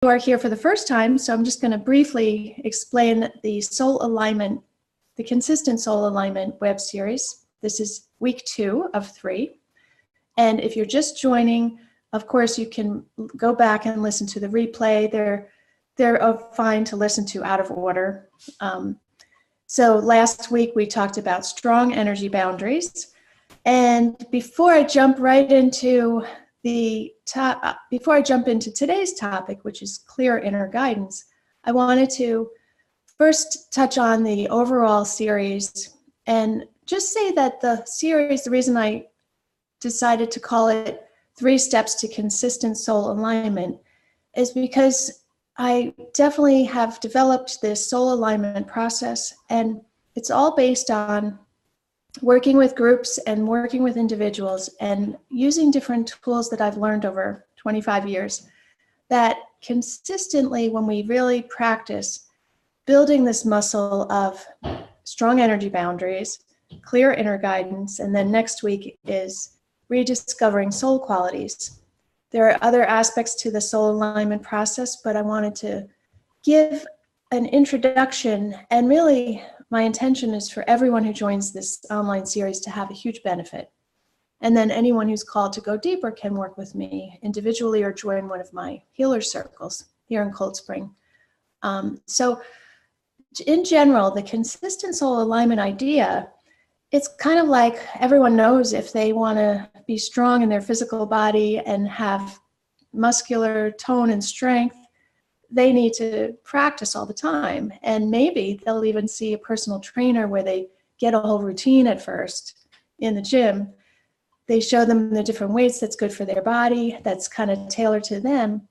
you are here for the first time, so I'm just going to briefly explain the soul alignment, the consistent soul alignment web series. This is week 2 of 3. And if you're just joining, of course, you can go back and listen to the replay. They're fine to listen to out of order. So last week we talked about strong energy boundaries. And before I jump into today's topic, which is clear inner guidance, I wanted to first touch on the overall series and just say that the series, the reason I decided to call it 3 Steps to Consistent Soul Alignment is because I definitely have developed this soul alignment process, and it's all based on working with groups and working with individuals and using different tools that I've learned over 25 years that consistently, when we really practice building this muscle of strong energy boundaries, clear inner guidance, and then next week is rediscovering soul qualities. There are other aspects to the soul alignment process, but I wanted to give an introduction, and really my intention is for everyone who joins this online series to have a huge benefit. And then anyone who's called to go deeper can work with me individually or join one of my healer circles here in Cold Spring. So in general, the consistent soul alignment idea, it's kind of like everyone knows if they want to be strong in their physical body and have muscular tone and strength, they need to practice all the time. And maybe they'll even see a personal trainer where they get a whole routine at first in the gym. They show them the different weights that's good for their body, that's kind of tailored to them.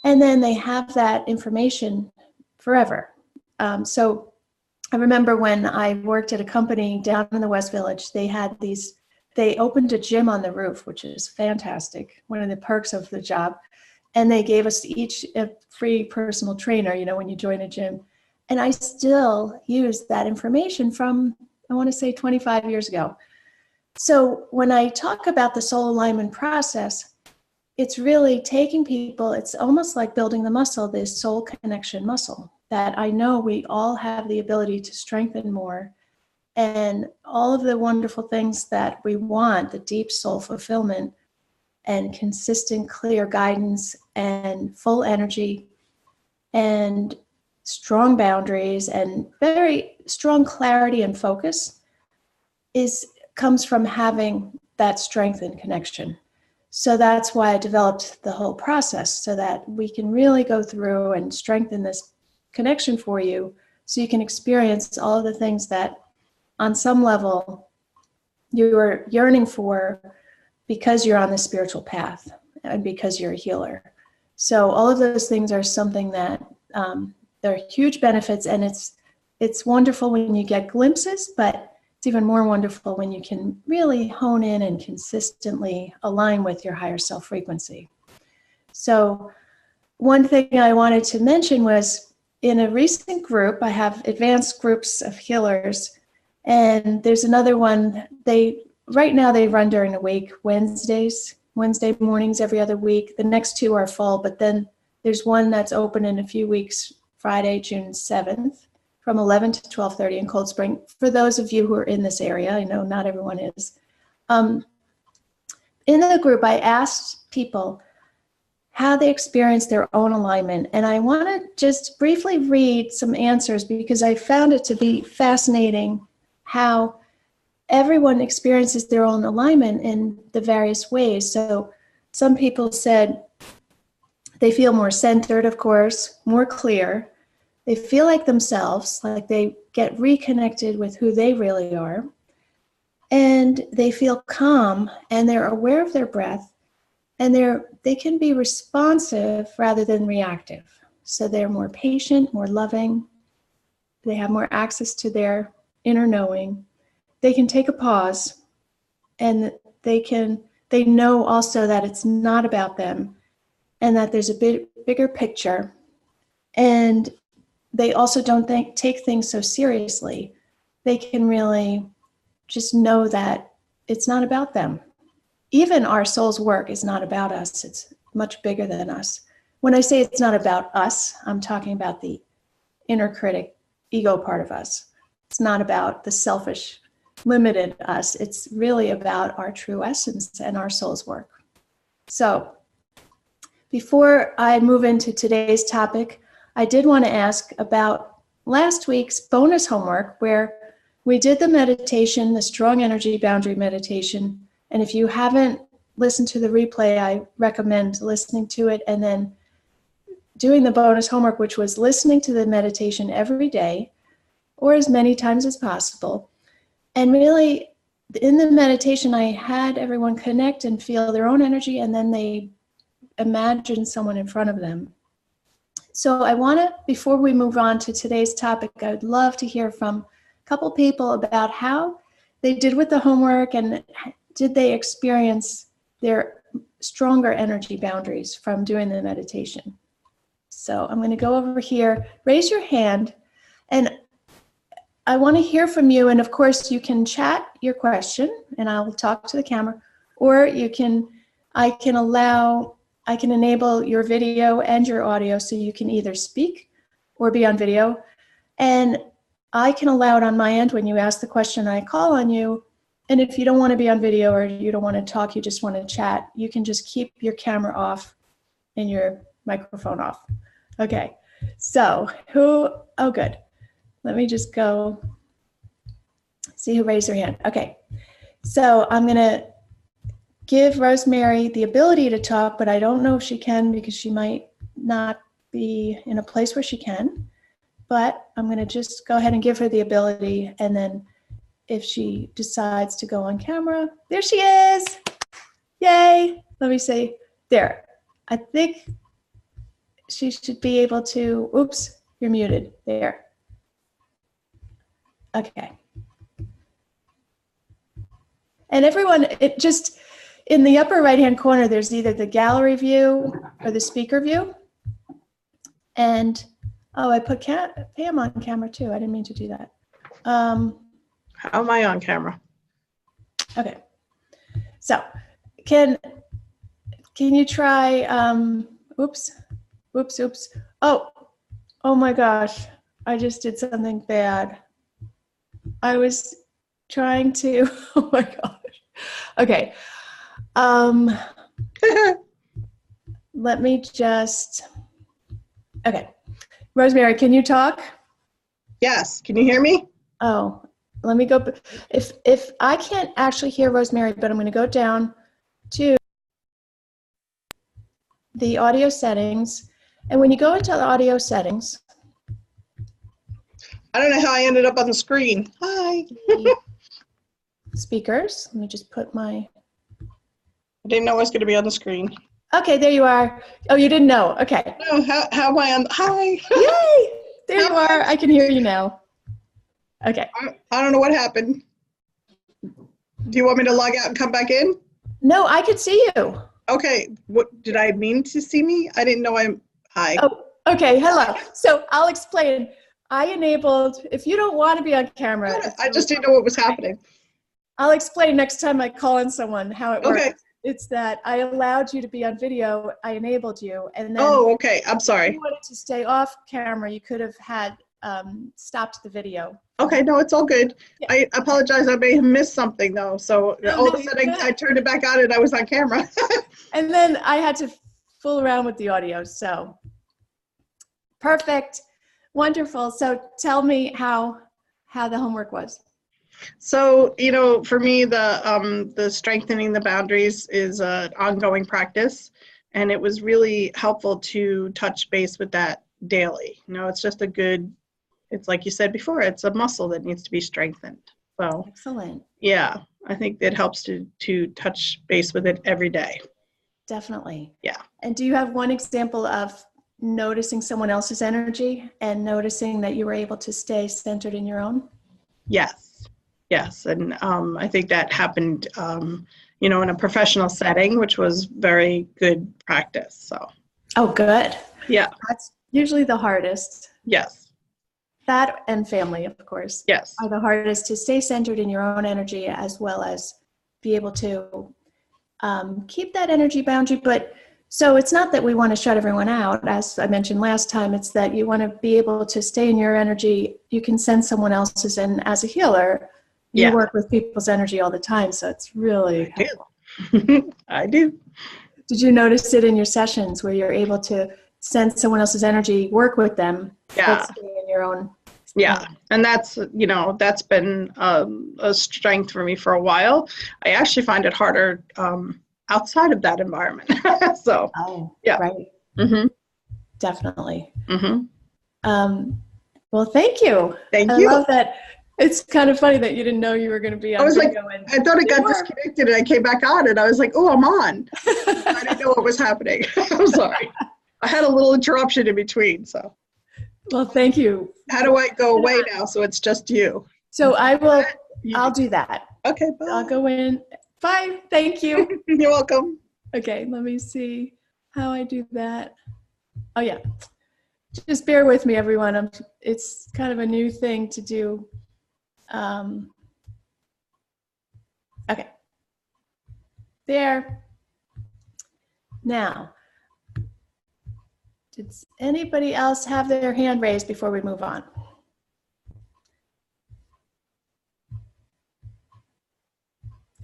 And then they have that information forever. So I remember when I worked at a company down in the West Village, they opened a gym on the roof, which is fantastic, one of the perks of the job. And they gave us each a free personal trainer, when you join a gym. And I still use that information from, I want to say 25 years ago. So when I talk about the soul alignment process, it's really taking people, it's almost like building the muscle, this soul connection muscle that I know we all have the ability to strengthen more. And all of the wonderful things that we want, the deep soul fulfillment and consistent, clear guidance and full energy and strong boundaries and very strong clarity and focus comes from having that strength and connection. So that's why I developed the whole process, so that we can really go through and strengthen this connection for you so you can experience all of the things that on some level you are yearning for because you're on the spiritual path and because you're a healer. So all of those things are something that they're huge benefits, and it's wonderful when you get glimpses, but it's even more wonderful when you can really hone in and consistently align with your higher self frequency. So one thing I wanted to mention was in a recent group, I have advanced groups of healers, and there's another one, right now they run during the week, Wednesday mornings every other week. The next 2 are full, but then there's one that's open in a few weeks, Friday, June 7th, from 11 to 12:30 in Cold Spring. For those of you who are in this area, I know not everyone is. In the group, I asked people how they experience their own alignment. And I want to just briefly read some answers because I found it to be fascinating how everyone experiences their own alignment in the various ways. So some people said they feel more centered, of course, more clear. They feel like themselves, like they get reconnected with who they really are. And they feel calm, and they're aware of their breath, and they can be responsive rather than reactive. So they're more patient, more loving. They have more access to their inner knowing. They can take a pause, and they know also that it's not about them and that there's a bigger picture. And they also don't take things so seriously. They can really just know that it's not about them. Even our soul's work is not about us. It's much bigger than us. when I say it's not about us, I'm talking about the inner critic, ego part of us. It's not about the selfish, limited us. It's really about our true essence and our soul's work. So before I move into today's topic, I did want to ask about last week's bonus homework where we did the meditation, the strong energy boundary meditation. And if you haven't listened to the replay, I recommend listening to it and then doing the bonus homework, which was listening to the meditation every day or as many times as possible. And really, in the meditation, I had everyone connect and feel their own energy, and then they imagine someone in front of them. So I want to, before we move on to today's topic, I would love to hear from a couple people about how they did with the homework and did they experience their stronger energy boundaries from doing the meditation. So I'm going to go over here, raise your hand, and I want to hear from you. And of course, you can chat your question and I'll talk to the camera, or I can enable your video and your audio so you can either speak or be on video. And I can allow it on my end when you ask the question, I call on you. And if you don't want to be on video or you don't want to talk, you just want to chat, you can just keep your camera off and your microphone off. Okay, so oh good. Let me just go see who raised their hand. Okay, so I'm gonna give Rosemary the ability to talk, but I don't know if she can because she might not be in a place where she can. But I'm going to just go ahead and give her the ability, and then if she decides to go on camera, there she is. Yay. Let me see. There. I think she should be able to, oops, you're muted. There. Okay. And everyone, it just, in the upper right-hand corner, there's either the gallery view or the speaker view. And, oh, I put Pam on camera too. I didn't mean to do that. How am I on camera? Okay. So, can you try, oops. Oh my gosh. I just did something bad. I was trying to, oh my gosh. Okay. Let me just, okay. Rosemary, can you talk? Yes. Can you hear me? Oh, let me go. If I can't actually hear Rosemary, but I'm going to go down to the audio settings. And when you go into the audio settings, I don't know how I ended up on the screen. Hi. speakers, let me just put my, I didn't know I was going to be on the screen. okay, there you are. Oh, you didn't know. Okay. No, how am I on? Hi. Yay! There you are. I can hear you now. Okay. I don't know what happened. Do you want me to log out and come back in? No, I could see you. Okay. What did I mean to see me? I didn't know hi. Oh, okay. Hello. So I'll explain. I enabled, if you don't want to be on camera. I just didn't know what was happening. I'll explain next time I call in someone how it works. Okay. It's that I allowed you to be on video. I enabled you. And then Oh, okay. I'm sorry. if you wanted to stay off camera, you could have had stopped the video. Okay, no, it's all good. Yeah. I apologize. I may have missed something though. So all of a sudden I turned it back on and I was on camera. And then I had to fool around with the audio. So perfect. Wonderful. So tell me how the homework was. So, you know, for me, the strengthening the boundaries is an ongoing practice, and it was really helpful to touch base with that daily. You know, it's just it's like you said before, it's a muscle that needs to be strengthened. So, excellent. Yeah, I think it helps to touch base with it every day. Definitely. Yeah. And do you have one example of noticing someone else's energy and noticing that you were able to stay centered in your own? Yes, and I think that happened, you know, in a professional setting, which was very good practice. So. Oh, good. Yeah. That's usually the hardest. Yes. That and family, of course. Yes. Are the hardest to stay centered in your own energy as well as be able to keep that energy boundary, but So it's not that we want to shut everyone out, as I mentioned last time. It's that you want to be able to stay in your energy. You can send someone else's, and as a healer, you Yeah. work with people's energy all the time. So it's really I helpful. do. I do. Did you notice it in your sessions where you're able to send someone else's energy, work with them, Yeah. but stay in your own? Yeah. And that's, that's been a strength for me for a while. I actually find it harder outside of that environment. So, Oh, yeah. right. Mm-hmm. Definitely. Mm-hmm. Well, thank you. Thank I you. love that. It's kind of funny that you didn't know you were going to be on I was like, video. And I thought it got you were. disconnected and I came back on and I was like, oh, I'm on. I didn't know what was happening. I'm sorry. I had a little interruption in between. So, Well, thank you. how do I go away now so it's just you? So I'll do that. Okay, bye. I'll go in. Bye. Thank you. You're welcome. Okay, let me see how I do that. Oh, yeah. Just bear with me, everyone. It's kind of a new thing to do. Okay. There. Now, does anybody else have their hand raised before we move on?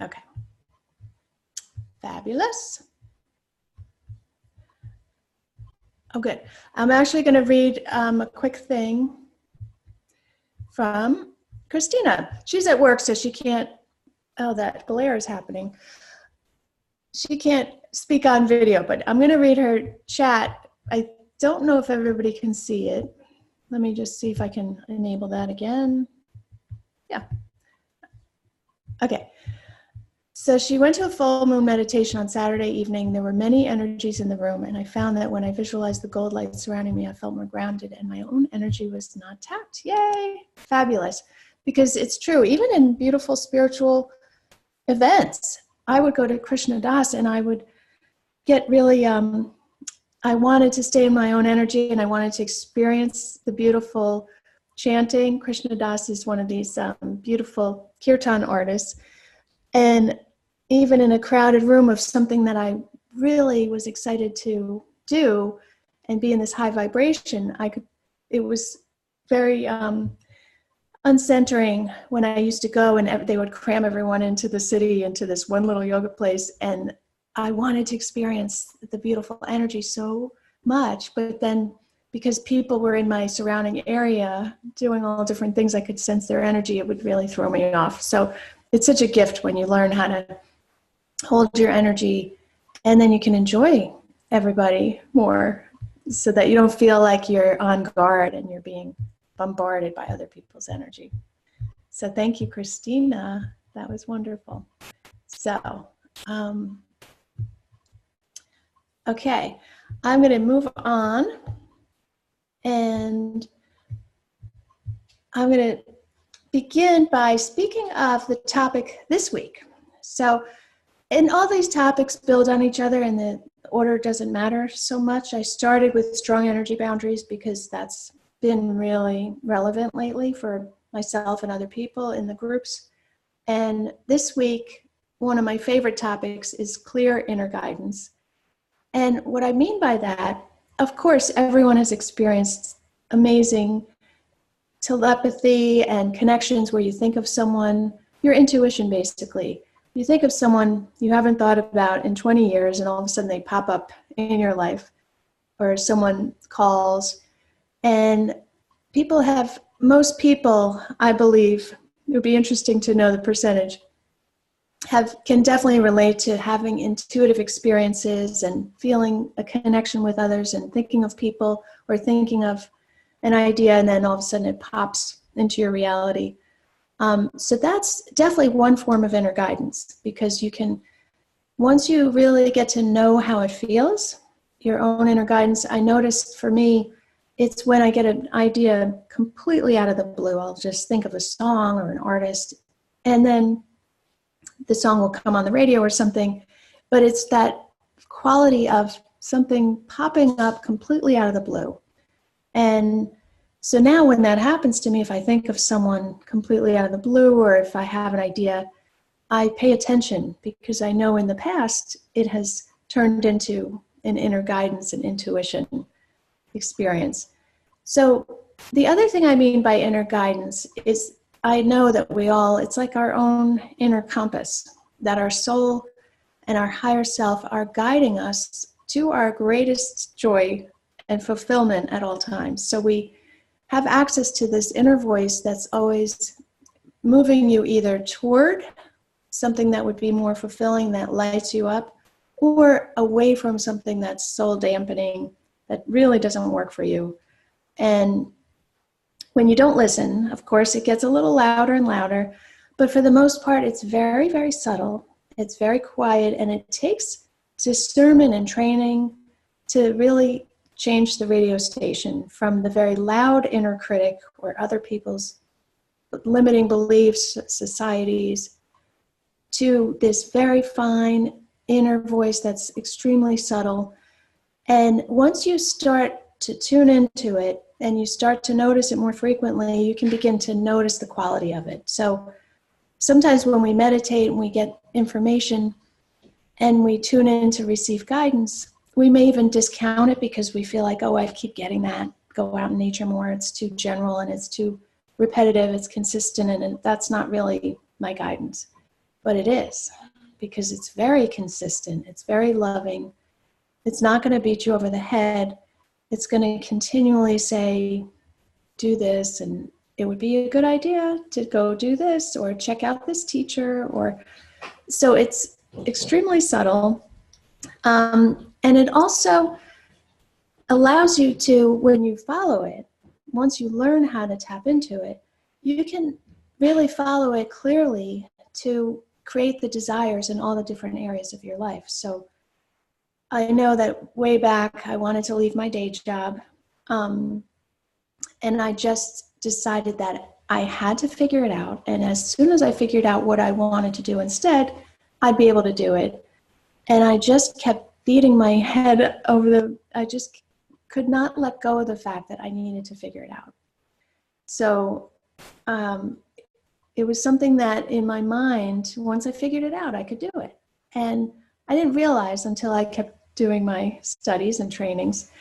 Okay. Fabulous. Oh, good. I'm actually going to read a quick thing from Christina. She's at work, so she can't, oh, that glare is happening. She can't speak on video, but I'm going to read her chat. I don't know if everybody can see it. Let me just see if I can enable that again. Yeah. Okay. So she went to a full moon meditation on Saturday evening. There were many energies in the room, and I found that when I visualized the gold light surrounding me, I felt more grounded, and my own energy was not tapped. Yay! Fabulous. Because it's true, even in beautiful spiritual events, I would go to Krishna Das, and I would get really, I wanted to stay in my own energy, and I wanted to experience the beautiful chanting. Krishna Das is one of these beautiful kirtan artists. And even in a crowded room of something that I really was excited to do and be in this high vibration, it was very uncentering when I used to go and they would cram everyone into the city, into this one little yoga place. And I wanted to experience the beautiful energy so much, but then because people were in my surrounding area doing all different things, I could sense their energy, it would really throw me off. So it's such a gift when you learn how to hold your energy, and then you can enjoy everybody more so that you don't feel like you're on guard and you're being bombarded by other people's energy. So thank you, Christina. That was wonderful. So, okay, I'm going to move on, and I'm going to begin by speaking of the topic this week. So, and all these topics build on each other, and the order doesn't matter so much. I started with strong energy boundaries because that's been really relevant lately for myself and other people in the groups. And this week, one of my favorite topics is clear inner guidance. And what I mean by that, of course, everyone has experienced amazing telepathy and connections where you think of someone, your intuition basically. You think of someone you haven't thought about in 20 years and all of a sudden they pop up in your life, or someone calls. And most people, I believe, it would be interesting to know the percentage, can definitely relate to having intuitive experiences and feeling a connection with others and thinking of people or thinking of an idea, and then all of a sudden it pops into your reality. So that's definitely one form of inner guidance, because you can, once you really get to know how it feels, your own inner guidance, I noticed for me, it's when I get an idea completely out of the blue. I'll just think of a song or an artist, and then the song will come on the radio or something, but it's that quality of something popping up completely out of the blue. And so now when that happens to me, if I think of someone completely out of the blue, or if I have an idea, I pay attention, because I know in the past it has turned into an inner guidance and intuition experience. So the other thing I mean by inner guidance is I know that it's like our own inner compass, that our soul and our higher self are guiding us to our greatest joy and fulfillment at all times. So we have access to this inner voice that's always moving you either toward something that would be more fulfilling, that lights you up, or away from something that's soul dampening, that really doesn't work for you. And when you don't listen, of course, it gets a little louder and louder, but for the most part, it's very, very subtle. It's very quiet, and it takes discernment and training to really change the radio station from the very loud inner critic or other people's limiting beliefs, societies, to this very fine inner voice that's extremely subtle. And once you start to tune into it and you start to notice it more frequently, you can begin to notice the quality of it. So sometimes when we meditate and we get information and we tune in to receive guidance, we may even discount it because we feel like, oh, I keep getting that. Go out in nature more. It's too general and it's too repetitive. It's consistent, and that's not really my guidance. But it is, because it's very consistent. It's very loving. It's not going to beat you over the head. It's going to continually say, do this, and it would be a good idea to go do this, or check out this teacher, or so it's extremely subtle. And it also allows you to, when you follow it, once you learn how to tap into it, you can really follow it clearly to create the desires in all the different areas of your life. So I know that way back, I wanted to leave my day job. And I just decided that I had to figure it out. And as soon as I figured out what I wanted to do instead, I'd be able to do it. And I just kept beating my head I just could not let go of the fact that I needed to figure it out. So it was something that in my mind, once I figured it out, I could do it. And I didn't realize until I kept doing my studies and trainings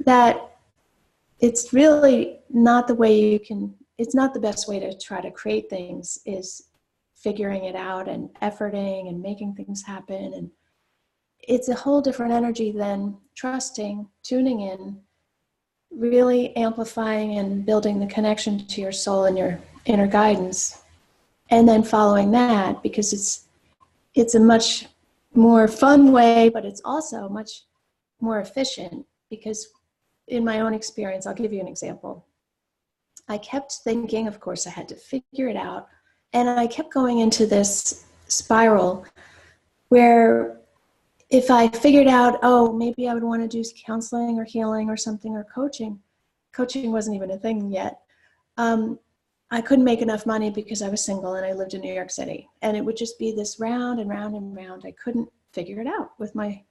that it's really not the way it's not the best way to try to create things, is figuring it out and efforting and making things happen. And it's a whole different energy than trusting, tuning in, really amplifying and building the connection to your soul and your inner guidance, and then following that, because it's a much more fun way, but it's also much more efficient. Because in my own experience, I'll give you an example. I kept thinking, of course, I had to figure it out, and I kept going into this spiral where if I figured out, oh, maybe I would want to do counseling or healing or something, or coaching wasn't even a thing yet. I couldn't make enough money because I was single and I lived in New York City. And it would just be this round and round and round. I couldn't figure it out with my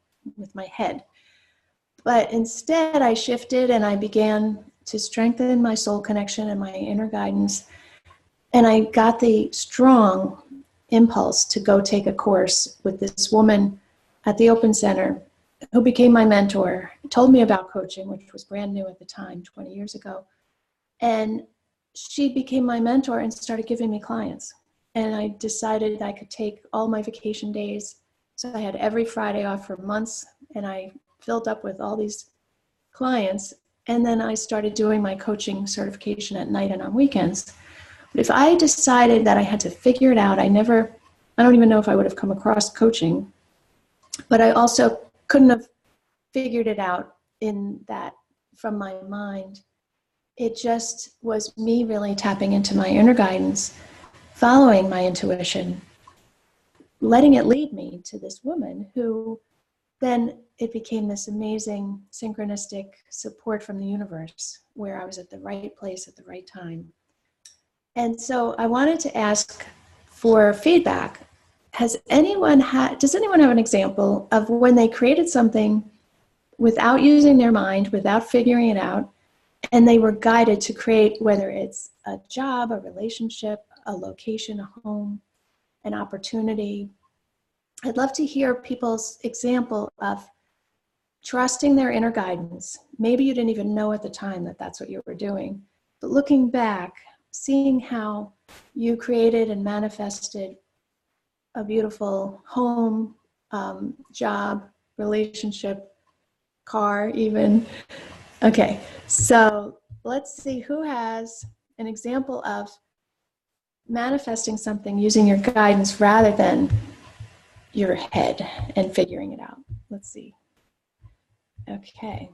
head. But instead I shifted and I began to strengthen my soul connection and my inner guidance. And I got the strong impulse to go take a course with this woman at the Open Center who became my mentor, told me about coaching, which was brand new at the time, 20 years ago. And she became my mentor and started giving me clients. And I decided I could take all my vacation days. So I had every Friday off for months, and I filled up with all these clients. And then I started doing my coaching certification at night and on weekends. But if I decided that I had to figure it out, I don't even know if I would have come across coaching. But I also couldn't have figured it out in that from my mind. It just was me really tapping into my inner guidance, following my intuition, letting it lead me to this woman who then it became this amazing synchronistic support from the universe where I was at the right place at the right time. And so I wanted to ask for feedback. Does anyone have an example of when they created something without using their mind, without figuring it out, and they were guided to create, whether it's a job, a relationship, a location, a home, an opportunity? I'd love to hear people's example of trusting their inner guidance. Maybe you didn't even know at the time that that's what you were doing, but looking back, seeing how you created and manifested a beautiful home, job, relationship, car even. Okay, so let's see who has an example of manifesting something using your guidance rather than your head and figuring it out. Let's see. Okay.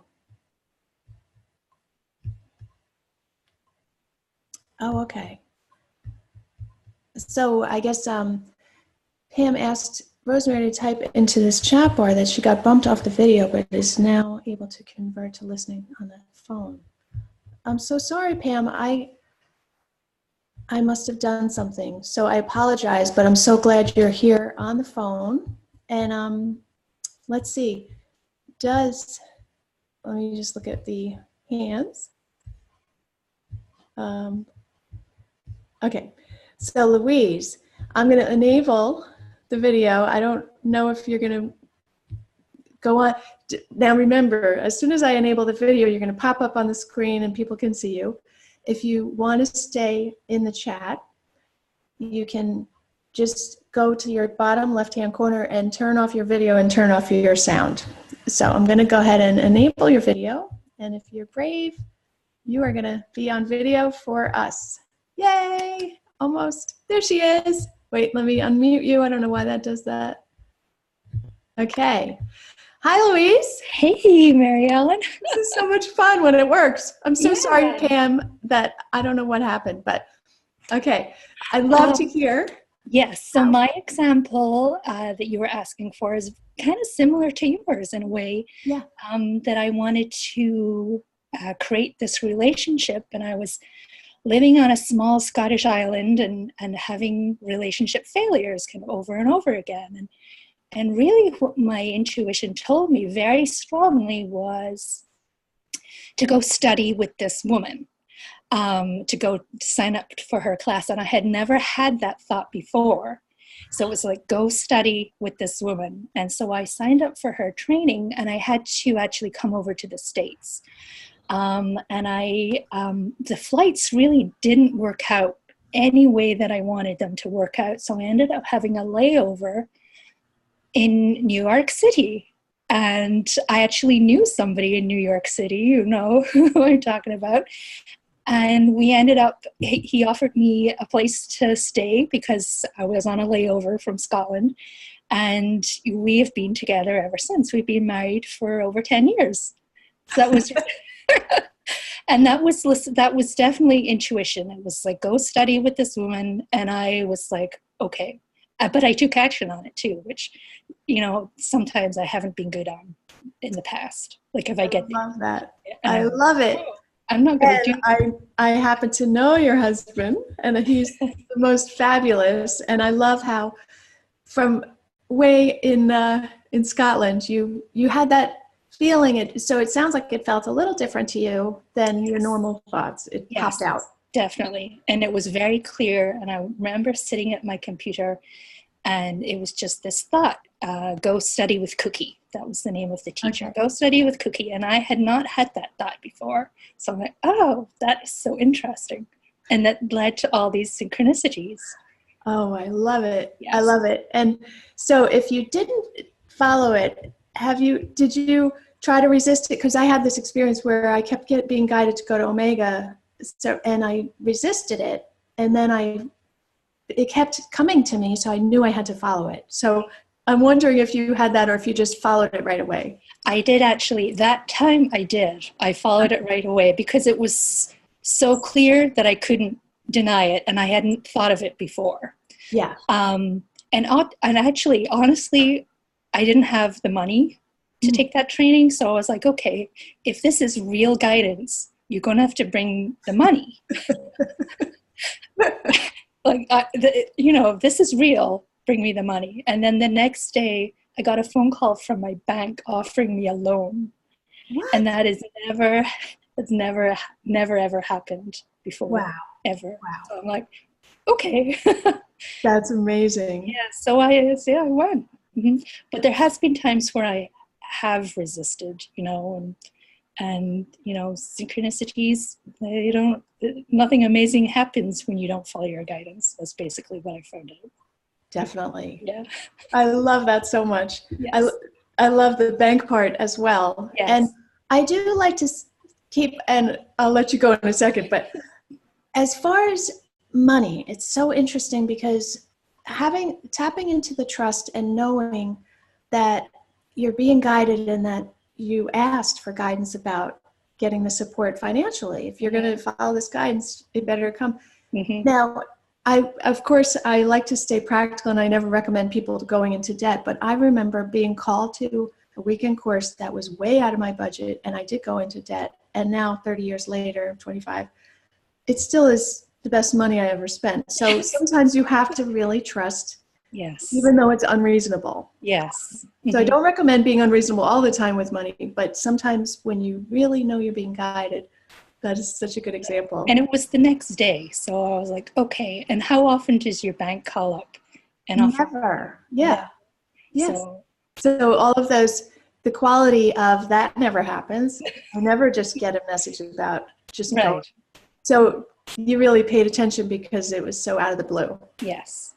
Oh, okay. So I guess Pam asked Rosemary to type into this chat bar that she got bumped off the video, but is now able to convert to listening on the phone. I'm so sorry, Pam. I must have done something. So I apologize, but I'm so glad you're here on the phone. And let's see. Let me just look at the hands. Okay, so Louise, I'm going to enable the video. I don't know if you're going to go on. Now remember, as soon as I enable the video, you're going to pop up on the screen and people can see you. If you want to stay in the chat, you can just go to your bottom left-hand corner and turn off your video and turn off your sound. So I'm going to go ahead and enable your video. And if you're brave, you are going to be on video for us. Yay! Almost. There she is. Wait, let me unmute you. I don't know why that does that. Okay. Hi, Louise. Hey, Mary Ellen. This is so much fun when it works. I'm so sorry, Pam, that I don't know what happened, but okay. I'd love to hear. Yes, so my example that you were asking for is kind of similar to yours in a way. Yeah. That I wanted to create this relationship, and I was living on a small Scottish island and having relationship failures kind of over and over again. And really what my intuition told me very strongly was to go study with this woman, to go sign up for her class. And I had never had that thought before. So it was like, go study with this woman. And so I signed up for her training, and I had to actually come over to the States. And the flights really didn't work out any way that I wanted them to work out. So I ended up having a layover in New York City. And I actually knew somebody in New York City, you know who I'm talking about. And we ended up, he offered me a place to stay because I was on a layover from Scotland. And we have been together ever since. We've been married for over 10 years. So that was, and that was definitely intuition. It was like, go study with this woman. And I was like, okay. But I took action on it too, which, you know, sometimes I haven't been good on in the past. Like if I get love that. I love it. I'm not going to do. I happen to know your husband, and he's the most fabulous. And I love how, from way in Scotland, you had that feeling. So it sounds like it felt a little different to you than your normal thoughts. It popped out. Definitely. And it was very clear. And I remember sitting at my computer, and it was just this thought, go study with Cookie. That was the name of the teacher. Okay. Go study with Cookie. And I had not had that thought before. So I'm like, oh, that is so interesting. And that led to all these synchronicities. Oh, I love it. Yes. I love it. And so if you didn't follow it, did you try to resist it? Because I had this experience where I kept being guided to go to Omega. And I resisted it, and then it kept coming to me, so I knew I had to follow it. So I'm wondering if you had that, or if you just followed it right away. I did actually. That time I did. I followed it right away because it was so clear that I couldn't deny it, and I hadn't thought of it before. Yeah. And actually, honestly, I didn't have the money to take that training, so I was like, okay, if this is real guidance, you're going to have to bring the money. Like, if this is real, bring me the money. And then the next day, I got a phone call from my bank offering me a loan. What? And that's never ever happened before. Wow. Ever. Wow. So I'm like, okay. That's amazing. Yeah, so I went. Mm-hmm. But there has been times where I have resisted, and synchronicities, they don't, nothing amazing happens when you don't follow your guidance. That's basically what I found out. Definitely. Yeah. I love that so much. Yes. I love the bank part as well. Yes. And I do like to keep, and I'll let you go in a second, but as far as money, it's so interesting because tapping into the trust and knowing that you're being guided and that you asked for guidance about getting the support financially. If you're going to follow this guidance, it better come. Mm-hmm. Now, of course, I like to stay practical and I never recommend people going into debt, but I remember being called to a weekend course that was way out of my budget and I did go into debt. And now 30 years later, 25, it still is the best money I ever spent. So sometimes you have to really trust, Yes. even though it's unreasonable. Yes. So I don't recommend being unreasonable all the time with money, but sometimes when you really know you're being guided, that is such a good example. And it was the next day. So I was like, okay, and how often does your bank call up? And Never. Yeah. Yes. So all of those, the quality of that never happens. I never just get a message about just right. going. So you really paid attention because it was so out of the blue. Yes.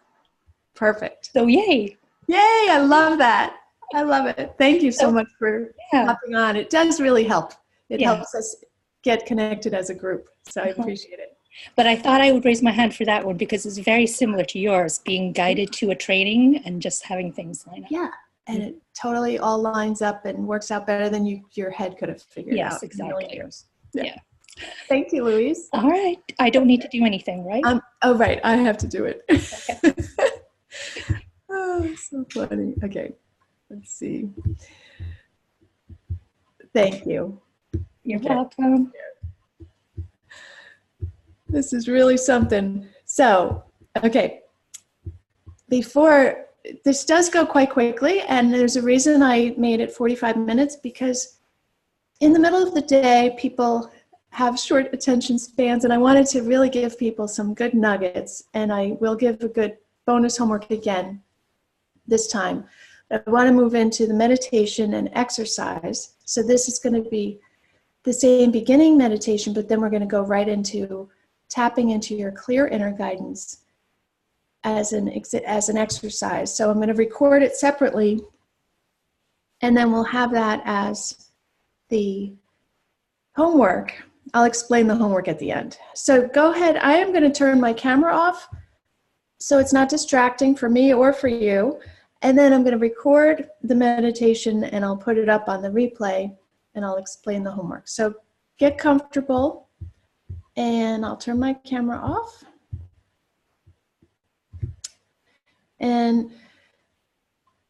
Perfect. So yay. Yay, I love that. I love it. Thank you so much for hopping on. It does really help. It helps us get connected as a group. So I appreciate it. But I thought I would raise my hand for that one because it's very similar to yours, being guided to a training and just having things line up. Yeah. And it totally all lines up and works out better than your head could have figured out. Yes, exactly. Yeah. Thank you, Louise. All right. I don't need to do anything, right? Oh, right. I have to do it. Okay. Oh, so funny. Okay. Let's see. Thank you. You're welcome. This is really something. So, okay. Before, this does go quite quickly, and there's a reason I made it 45 minutes, because in the middle of the day, people have short attention spans, and I wanted to really give people some good nuggets, and I will give a good bonus homework again this time. I want to move into the meditation and exercise. So this is going to be the same beginning meditation, but then we're going to go right into tapping into your clear inner guidance as an exercise. So I'm going to record it separately, and then we'll have that as the homework. I'll explain the homework at the end. So go ahead. I am going to turn my camera off so it's not distracting for me or for you. And then I'm going to record the meditation and I'll put it up on the replay and I'll explain the homework. So get comfortable and I'll turn my camera off. And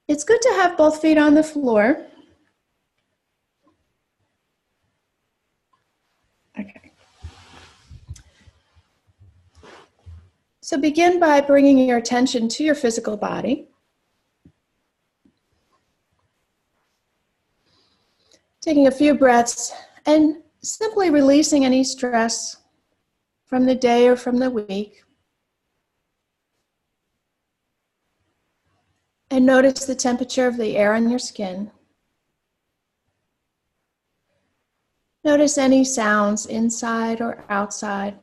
it's good to have both feet on the floor. Okay. So begin by bringing your attention to your physical body. Taking a few breaths and simply releasing any stress from the day or from the week. And notice the temperature of the air on your skin. Notice any sounds inside or outside.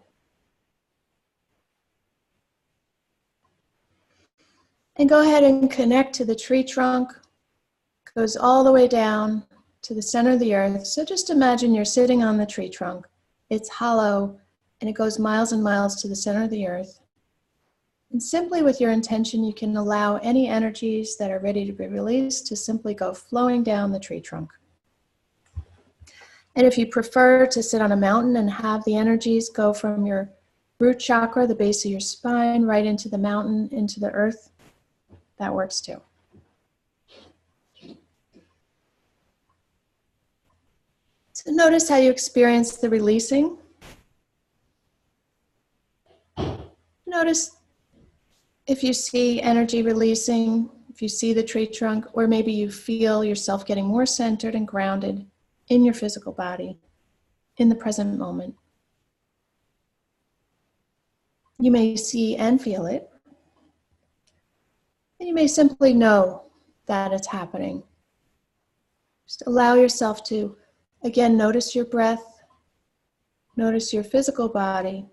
And go ahead and connect to the tree trunk. It goes all the way down to the center of the earth. So just imagine you're sitting on the tree trunk. It's hollow and it goes miles and miles to the center of the earth. And simply with your intention, you can allow any energies that are ready to be released to simply go flowing down the tree trunk. And if you prefer to sit on a mountain and have the energies go from your root chakra, the base of your spine, right into the mountain, into the earth, that works too. So notice how you experience the releasing. Notice if you see energy releasing, if you see the tree trunk, or maybe you feel yourself getting more centered and grounded in your physical body, in the present moment. You may see and feel it. And you may simply know that it's happening. Just allow yourself to, again, notice your breath, notice your physical body.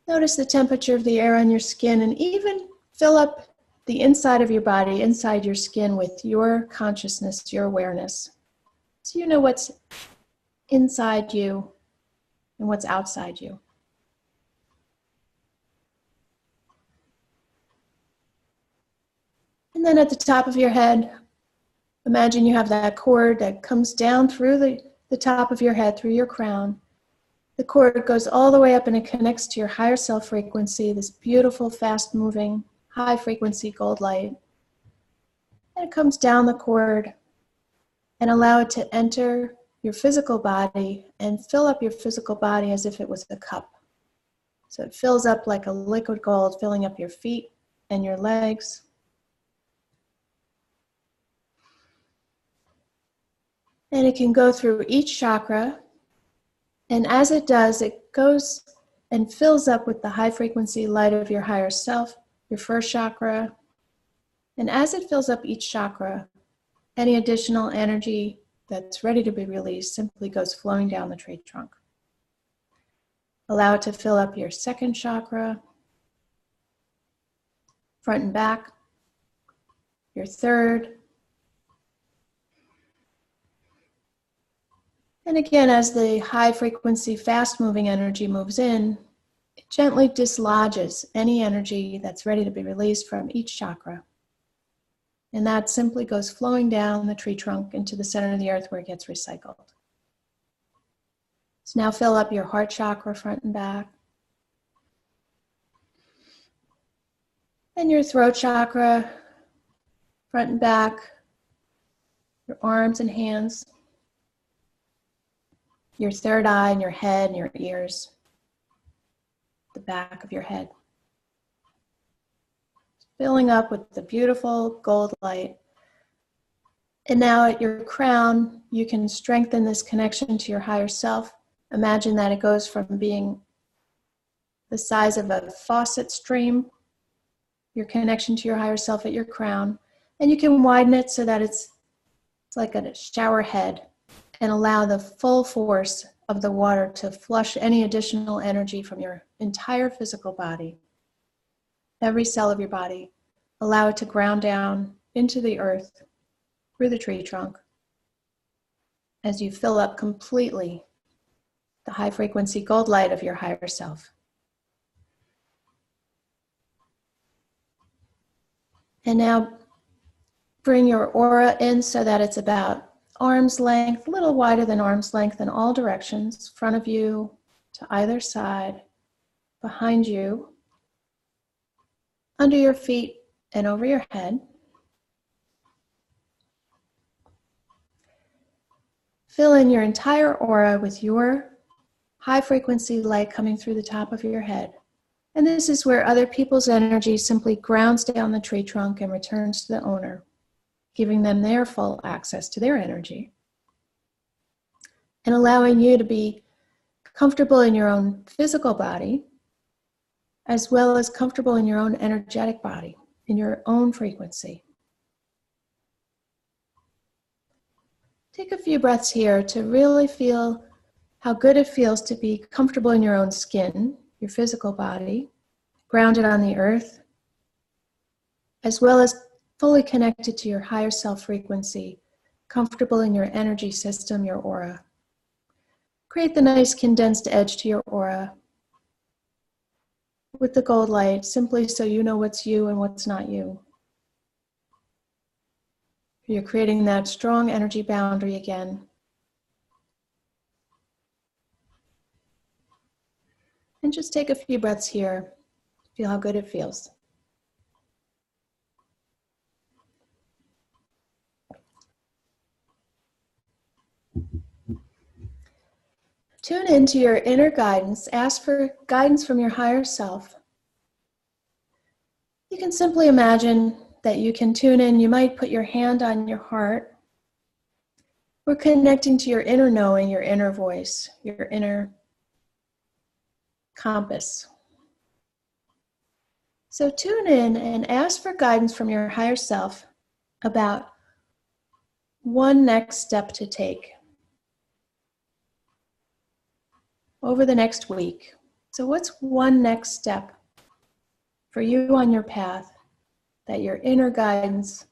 Notice the temperature of the air on your skin, and even fill up the inside of your body, inside your skin, with your consciousness, your awareness. So you know what's inside you and what's outside you. And then at the top of your head, imagine you have that cord that comes down through the top of your head, through your crown. The cord goes all the way up and it connects to your higher self frequency, this beautiful, fast-moving, high-frequency gold light. And it comes down the cord and allow it to enter your physical body and fill up your physical body as if it was a cup. So it fills up like a liquid gold, filling up your feet and your legs. And it can go through each chakra. And as it does, it goes and fills up with the high frequency light of your higher self, your first chakra. And as it fills up each chakra, any additional energy that's ready to be released simply goes flowing down the tree trunk. Allow it to fill up your second chakra, front and back, your third. And again, as the high frequency, fast moving energy moves in, it gently dislodges any energy that's ready to be released from each chakra. And that simply goes flowing down the tree trunk into the center of the earth where it gets recycled. So now fill up your heart chakra, front and back. And your throat chakra, front and back, your arms and hands, your third eye and your head and your ears, the back of your head. Filling up with the beautiful gold light. And now at your crown, you can strengthen this connection to your higher self. Imagine that it goes from being the size of a faucet stream, your connection to your higher self at your crown, and you can widen it so that it's like a shower head and allow the full force of the water to flush any additional energy from your entire physical body. Every cell of your body, allow it to ground down into the earth through the tree trunk as you fill up completely the high frequency gold light of your higher self. And now bring your aura in so that it's about arm's length, a little wider than arm's length in all directions, front of you, to either side, behind you, under your feet, and over your head. Fill in your entire aura with your high frequency light coming through the top of your head. And this is where other people's energy simply grounds down the tree trunk and returns to the owner, giving them their full access to their energy and allowing you to be comfortable in your own physical body as well as comfortable in your own energetic body, in your own frequency. Take a few breaths here to really feel how good it feels to be comfortable in your own skin, your physical body, grounded on the earth, as well as fully connected to your higher self frequency, comfortable in your energy system, your aura. Create the nice condensed edge to your aura with the gold light, simply so you know what's you and what's not you. You're creating that strong energy boundary again. And just take a few breaths here. Feel how good it feels. Tune into your inner guidance. Ask for guidance from your higher self. You can simply imagine that you can tune in. You might put your hand on your heart. We're connecting to your inner knowing, your inner voice, your inner compass. So tune in and ask for guidance from your higher self about one next step to take over the next week. So what's one next step for you on your path that your inner guidance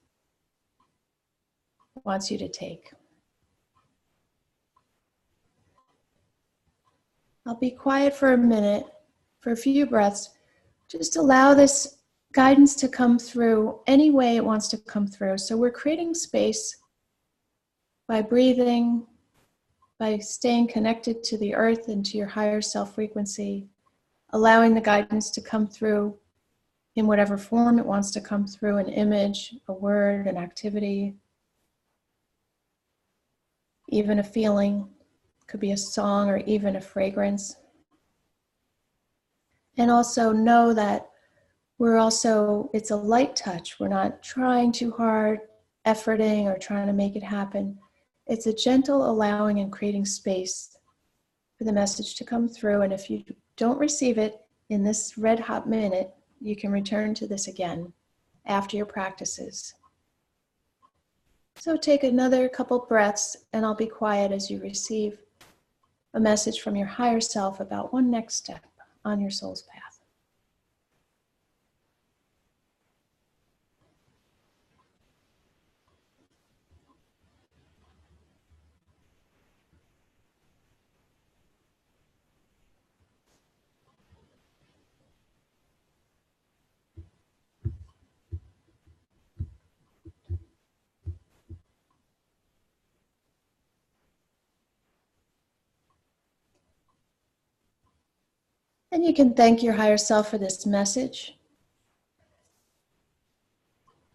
wants you to take? I'll be quiet for a minute, for a few breaths. Just allow this guidance to come through any way it wants to come through. So we're creating space by breathing, by staying connected to the earth and to your higher self frequency, allowing the guidance to come through in whatever form it wants to come through, an image, a word, an activity, even a feeling. Could be a song or even a fragrance. And also know that it's a light touch. We're not trying too hard, efforting or trying to make it happen. It's a gentle allowing and creating space for the message to come through. And if you don't receive it in this red hot minute, you can return to this again after your practices. So take another couple breaths and I'll be quiet as you receive a message from your higher self about one next step on your soul's path. And you can thank your higher self for this message.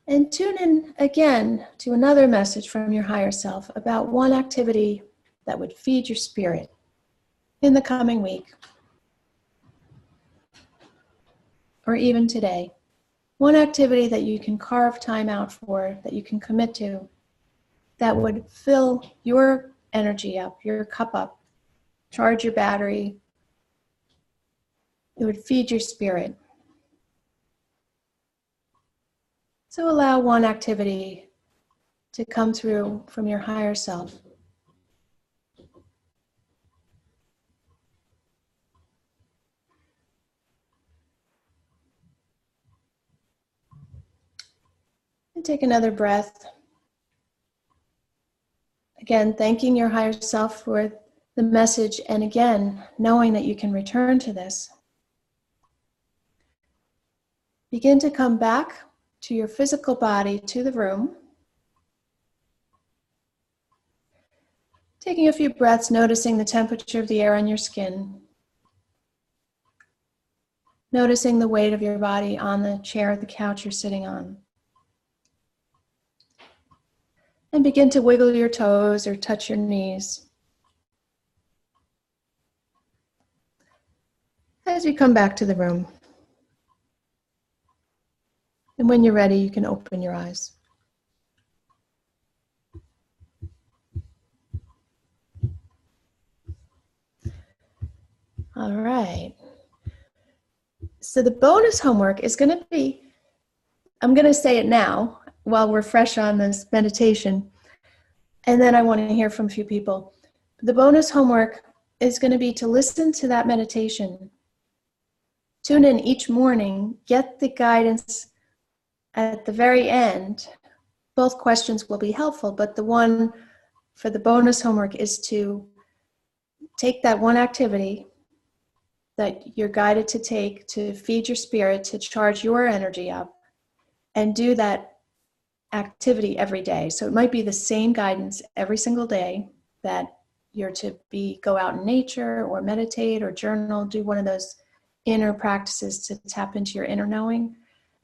And tune in again to another message from your higher self about one activity that would feed your spirit in the coming week, or even today. One activity that you can carve time out for, that you can commit to, that would fill your energy up, your cup up, charge your battery. It would feed your spirit. So allow one activity to come through from your higher self. And take another breath. Again, thanking your higher self for the message, and again, knowing that you can return to this. Begin to come back to your physical body, to the room. Taking a few breaths, noticing the temperature of the air on your skin. Noticing the weight of your body on the chair or the couch you're sitting on. And begin to wiggle your toes or touch your knees. As you come back to the room. And when you're ready, you can open your eyes. All right. So the bonus homework is going to be, I'm going to say it now while we're fresh on this meditation, and then I want to hear from a few people. The bonus homework is going to be to listen to that meditation. Tune in each morning, get the guidance at the very end. Both questions will be helpful, but the one for the bonus homework is to take that one activity that you're guided to take to feed your spirit, to charge your energy up, and do that activity every day. So it might be the same guidance every single day, that you're to go out in nature or meditate or journal, do one of those inner practices to tap into your inner knowing.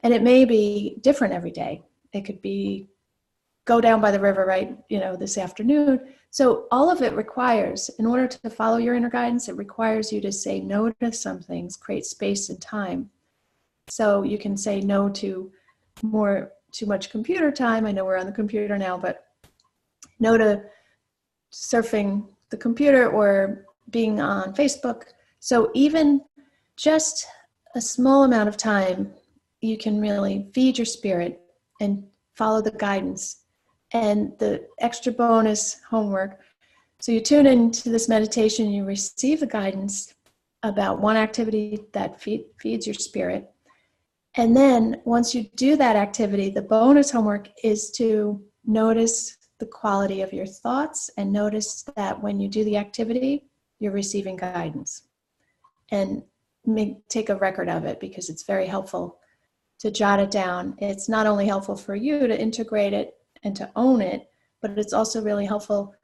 And it may be different every day. It could be go down by the river, right, this afternoon. So all of it requires, in order to follow your inner guidance, it requires you to say no to some things, create space and time. So you can say no to too much computer time. I know we're on the computer now, but no to surfing the computer or being on Facebook. So even just a small amount of time, you can really feed your spirit and follow the guidance and the extra bonus homework. So you tune into this meditation, you receive the guidance about one activity that feeds your spirit. And then once you do that activity, the bonus homework is to notice the quality of your thoughts and notice that when you do the activity, you're receiving guidance. And take a record of it, because it's very helpful to jot it down. It's not only helpful for you to integrate it and to own it, but it's also really helpful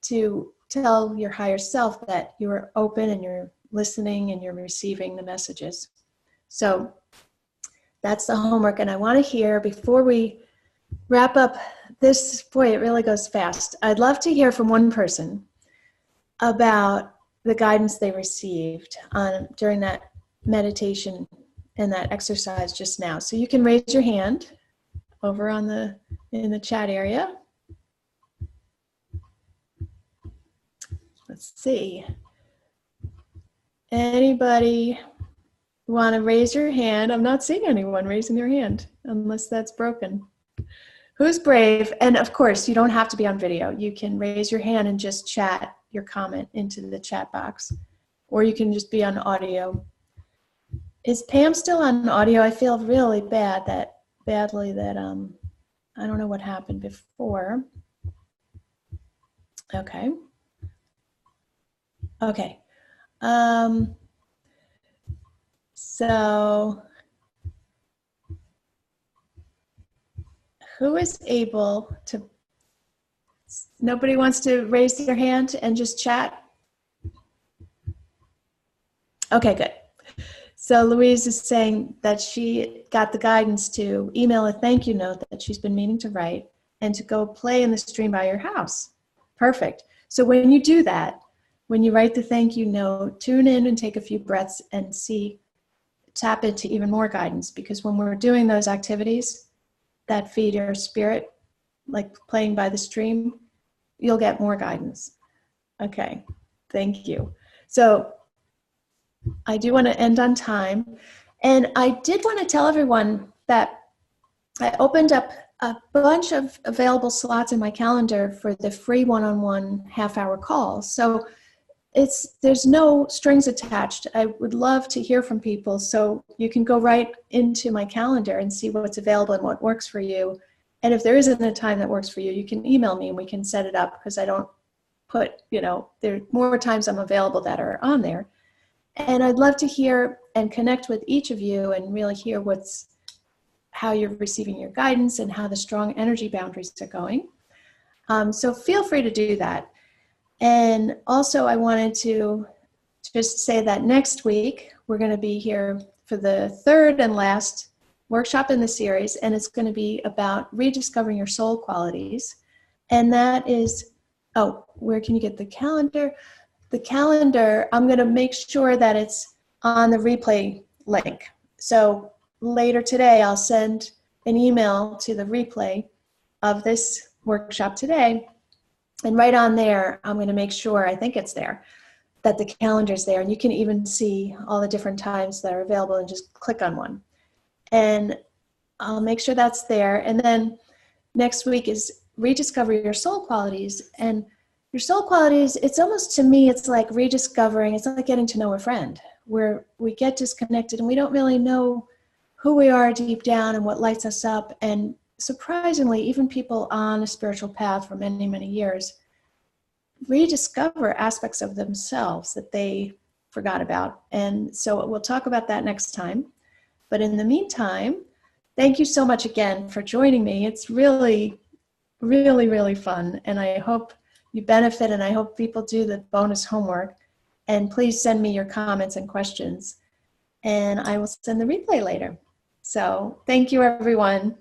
to tell your higher self that you're open and you're listening and you're receiving the messages. So that's the homework. And I want to hear, before we wrap up this, boy, it really goes fast. I'd love to hear from one person about the guidance they received during that meditation and that exercise just now. So you can raise your hand over in the chat area. Let's see. Anybody want to raise your hand? I'm not seeing anyone raising their hand unless that's broken. Who's brave? And of course, you don't have to be on video. You can raise your hand and just chat your comment into the chat box, or you can just be on audio. Is Pam still on audio? I feel really badly that I don't know what happened before. Okay. So who is able to, nobody wants to raise their hand and just chat? Okay, good. So Louise is saying that she got the guidance to email a thank you note that she's been meaning to write and to go play in the stream by your house. Perfect. So when you do that, when you write the thank you note, tune in and take a few breaths and tap into even more guidance, because when we're doing those activities that feed your spirit, like playing by the stream, you'll get more guidance. Okay, thank you. So I do want to end on time. And I did want to tell everyone that I opened up a bunch of available slots in my calendar for the free one-on-one half-hour calls. So there's no strings attached. I would love to hear from people. So you can go right into my calendar and see what's available and what works for you. And if there isn't a time that works for you, you can email me and we can set it up, because I don't put, there are more times I'm available that are on there. And I'd love to hear and connect with each of you and really hear how you're receiving your guidance and how the strong energy boundaries are going. So feel free to do that. And also I wanted to just say that next week, we're going to be here for the third and last workshop in the series, and it's going to be about rediscovering your soul qualities. And that is, where can you get the calendar? The calendar, I'm going to make sure that it's on the replay link. So later today, I'll send an email to the replay of this workshop today. And right on there, I'm going to make sure, I think it's there, that the calendar's there. And you can even see all the different times that are available and just click on one. And I'll make sure that's there. And then next week is rediscover your soul qualities. And your soul qualities, it's almost, to me, it's like rediscovering, it's like getting to know a friend, where we get disconnected and we don't really know who we are deep down and what lights us up. And surprisingly, even people on a spiritual path for many, many years rediscover aspects of themselves that they forgot about. And so we'll talk about that next time. But in the meantime, thank you so much again for joining me. It's really, really, really fun. And I hope you benefit, and I hope people do the bonus homework. And please send me your comments and questions, and I will send the replay later. So thank you, everyone.